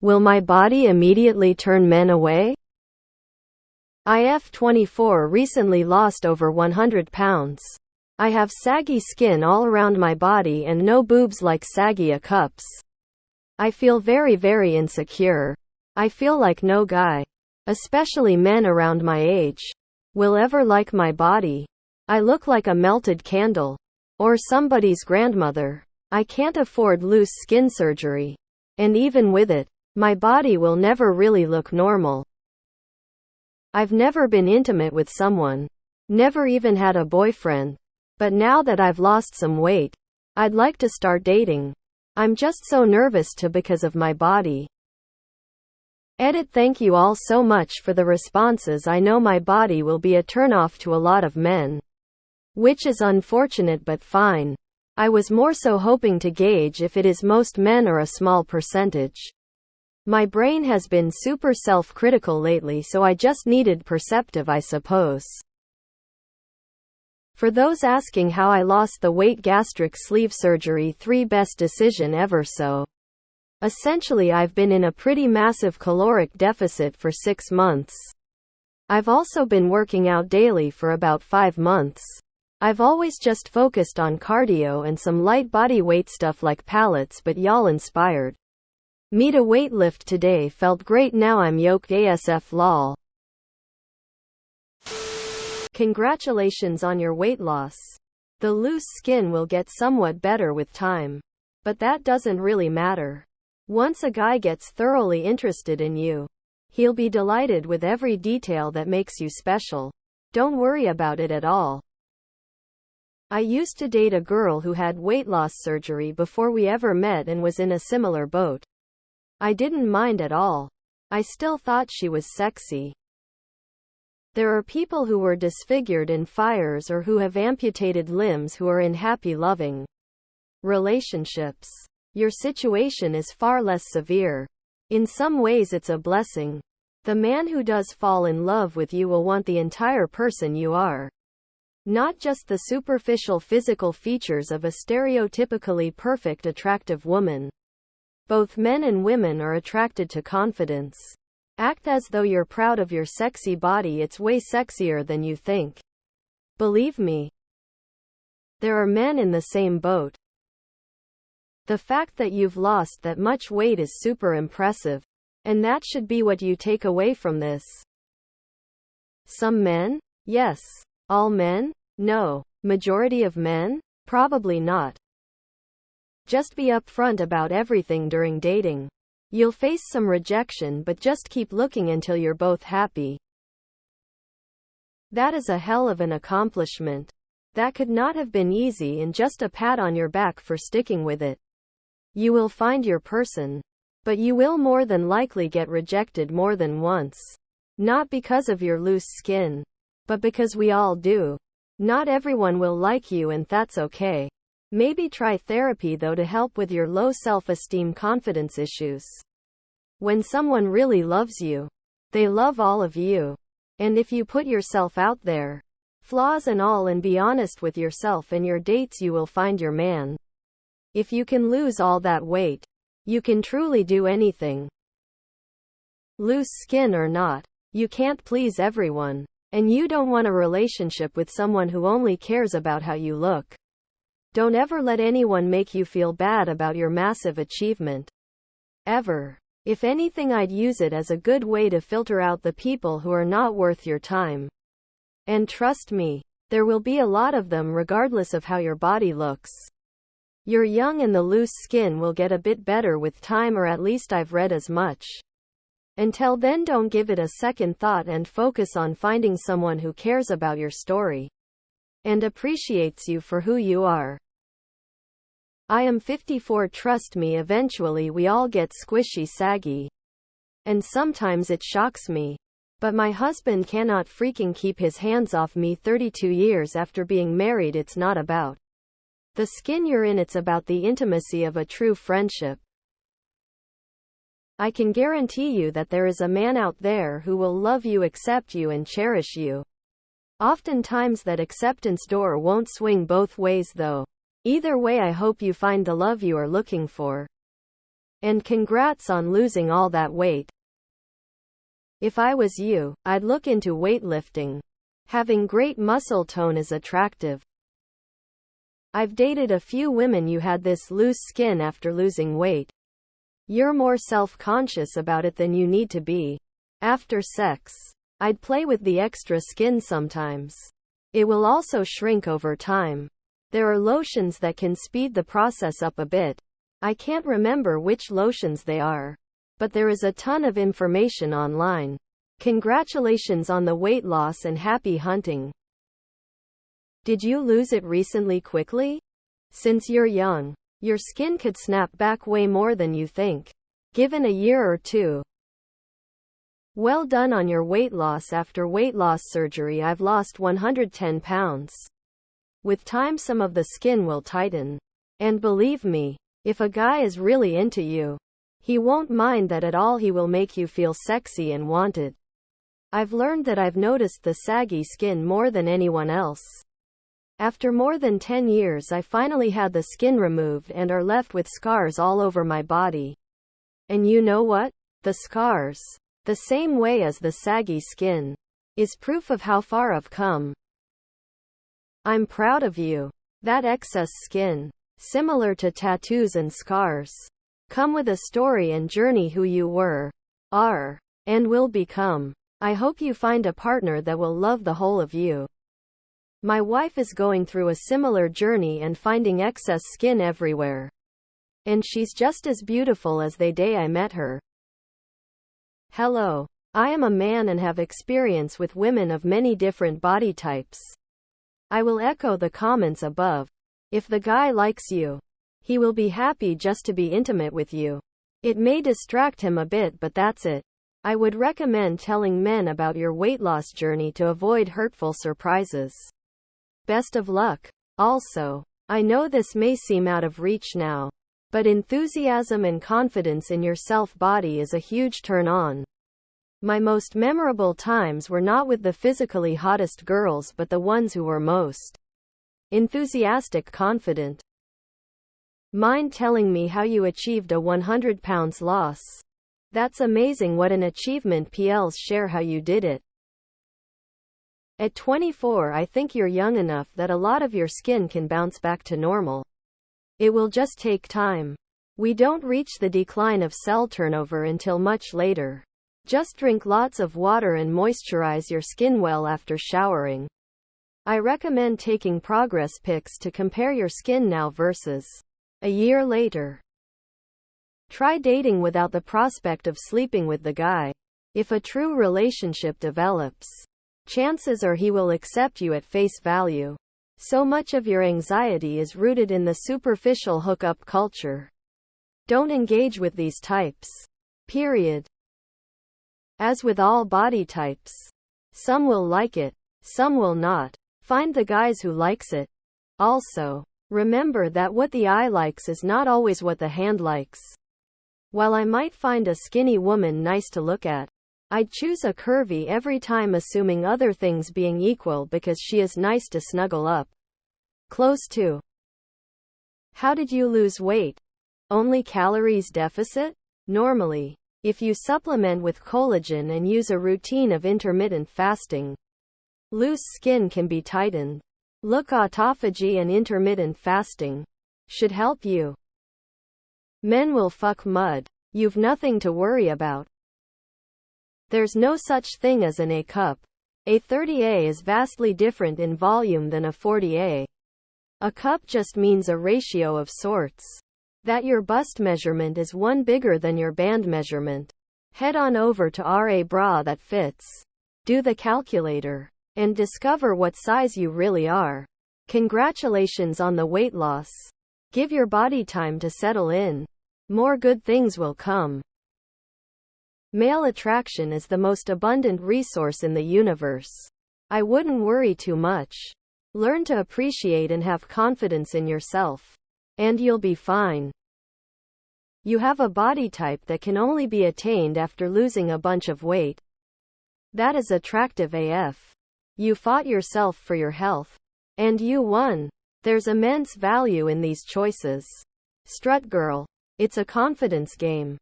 Will my body immediately turn men away? IF24 recently lost over 100 pounds. I have saggy skin all around my body and no boobs like saggy cups. I feel very, very insecure. I feel like no guy, especially men around my age, will ever like my body. I look like a melted candle. Or somebody's grandmother. I can't afford loose skin surgery. And even with it, my body will never really look normal. I've never been intimate with someone. Never even had a boyfriend. But now that I've lost some weight, I'd like to start dating. I'm just so nervous because of my body. Edit. Thank you all so much for the responses. I know my body will be a turnoff to a lot of men. Which is unfortunate but fine. I was more so hoping to gauge if it is most men or a small percentage. My brain has been super self-critical lately, so I just needed perspective, I suppose. For those asking how I lost the weight, gastric sleeve surgery 3 best decision ever. So essentially I've been in a pretty massive caloric deficit for 6 months. I've also been working out daily for about 5 months. I've always just focused on cardio and some light body weight stuff like pallets, but y'all inspired me to weightlift today. Felt great. Now I'm yoked ASF lol. Congratulations on your weight loss. The loose skin will get somewhat better with time. But that doesn't really matter. Once a guy gets thoroughly interested in you, he'll be delighted with every detail that makes you special. Don't worry about it at all. I used to date a girl who had weight loss surgery before we ever met and was in a similar boat. I didn't mind at all. I still thought she was sexy. There are people who were disfigured in fires or who have amputated limbs who are in happy, loving relationships. Your situation is far less severe. In some ways it's a blessing. The man who does fall in love with you will want the entire person you are. Not just the superficial physical features of a stereotypically perfect, attractive woman. Both men and women are attracted to confidence. Act as though you're proud of your sexy body. It's way sexier than you think. Believe me. There are men in the same boat. The fact that you've lost that much weight is super impressive. And that should be what you take away from this. Some men? Yes. All men? No. Majority of men? Probably not. Just be upfront about everything during dating. You'll face some rejection, but just keep looking until you're both happy. That is a hell of an accomplishment. That could not have been easy, and just a pat on your back for sticking with it. You will find your person. But you will more than likely get rejected more than once. Not because of your loose skin. But because we all do. Not everyone will like you, and that's okay. Maybe try therapy though to help with your low self-esteem, confidence issues. When someone really loves you, they love all of you. And if you put yourself out there, flaws and all, and be honest with yourself and your dates, you will find your man. If you can lose all that weight, you can truly do anything. Loose skin or not, you can't please everyone. And you don't want a relationship with someone who only cares about how you look. Don't ever let anyone make you feel bad about your massive achievement. Ever. If anything, I'd use it as a good way to filter out the people who are not worth your time. And trust me, there will be a lot of them regardless of how your body looks. You're young and the loose skin will get a bit better with time, or at least I've read as much. Until then, don't give it a second thought and focus on finding someone who cares about your story and appreciates you for who you are. I am 54. Trust me, eventually we all get squishy, saggy. And sometimes it shocks me. But my husband cannot freaking keep his hands off me 32 years after being married. It's not about the skin you're in, it's about the intimacy of a true friendship. I can guarantee you that there is a man out there who will love you, accept you, and cherish you. Oftentimes that acceptance door won't swing both ways though. Either way, I hope you find the love you are looking for. And congrats on losing all that weight. If I was you, I'd look into weightlifting. Having great muscle tone is attractive. I've dated a few women who had this loose skin after losing weight. You're more self-conscious about it than you need to be. After sex, I'd play with the extra skin sometimes. It will also shrink over time. There are lotions that can speed the process up a bit. I can't remember which lotions they are, but there is a ton of information online. Congratulations on the weight loss and happy hunting. Did you lose it recently quickly? Since you're young, your skin could snap back way more than you think, given a year or two. Well done on your weight loss. After weight loss surgery, I've lost 110 pounds. With time, some of the skin will tighten. And believe me, if a guy is really into you, he won't mind that at all. He will make you feel sexy and wanted. I've learned that I've noticed the saggy skin more than anyone else. After more than 10 years, I finally had the skin removed and are left with scars all over my body. And you know what? The scars, the same way as the saggy skin, is proof of how far I've come. I'm proud of you. That excess skin, similar to tattoos and scars, come with a story and journey who you were, are, and will become. I hope you find a partner that will love the whole of you. My wife is going through a similar journey and finding excess skin everywhere. And she's just as beautiful as the day I met her. Hello. I am a man and have experience with women of many different body types. I will echo the comments above. If the guy likes you, he will be happy just to be intimate with you. It may distract him a bit, but that's it. I would recommend telling men about your weight loss journey to avoid hurtful surprises. Best of luck. Also, I know this may seem out of reach now, but enthusiasm and confidence in your self-body is a huge turn on. My most memorable times were not with the physically hottest girls, but the ones who were most enthusiastic, confident. Mind telling me how you achieved a 100 pounds loss? That's amazing. What an achievement. PLs share how you did it. At 24, I think you're young enough that a lot of your skin can bounce back to normal. It will just take time. We don't reach the decline of cell turnover until much later. Just drink lots of water and moisturize your skin well after showering. I recommend taking progress pics to compare your skin now versus a year later. Try dating without the prospect of sleeping with the guy. If a true relationship develops, chances are he will accept you at face value. So much of your anxiety is rooted in the superficial hookup culture. Don't engage with these types. Period. As with all body types, some will like it, some will not. Find the guys who likes it. Also, remember that what the eye likes is not always what the hand likes. While I might find a skinny woman nice to look at, I'd choose a curvy every time, assuming other things being equal, because she is nice to snuggle up close to. How did you lose weight? Only calories deficit? Normally, if you supplement with collagen and use a routine of intermittent fasting, loose skin can be tightened. Look, autophagy and intermittent fasting should help you. Men will fuck mud. You've nothing to worry about. There's no such thing as an A cup. A 30A is vastly different in volume than a 40A. A cup just means a ratio of sorts. That your bust measurement is one bigger than your band measurement. Head on over to RA Bra that fits. Do the calculator and discover what size you really are. Congratulations on the weight loss. Give your body time to settle in. More good things will come. Male attraction is the most abundant resource in the universe. I wouldn't worry too much. Learn to appreciate and have confidence in yourself, and you'll be fine. You have a body type that can only be attained after losing a bunch of weight. That is attractive AF. You fought yourself for your health, and you won. There's immense value in these choices. Strut girl. It's a confidence game.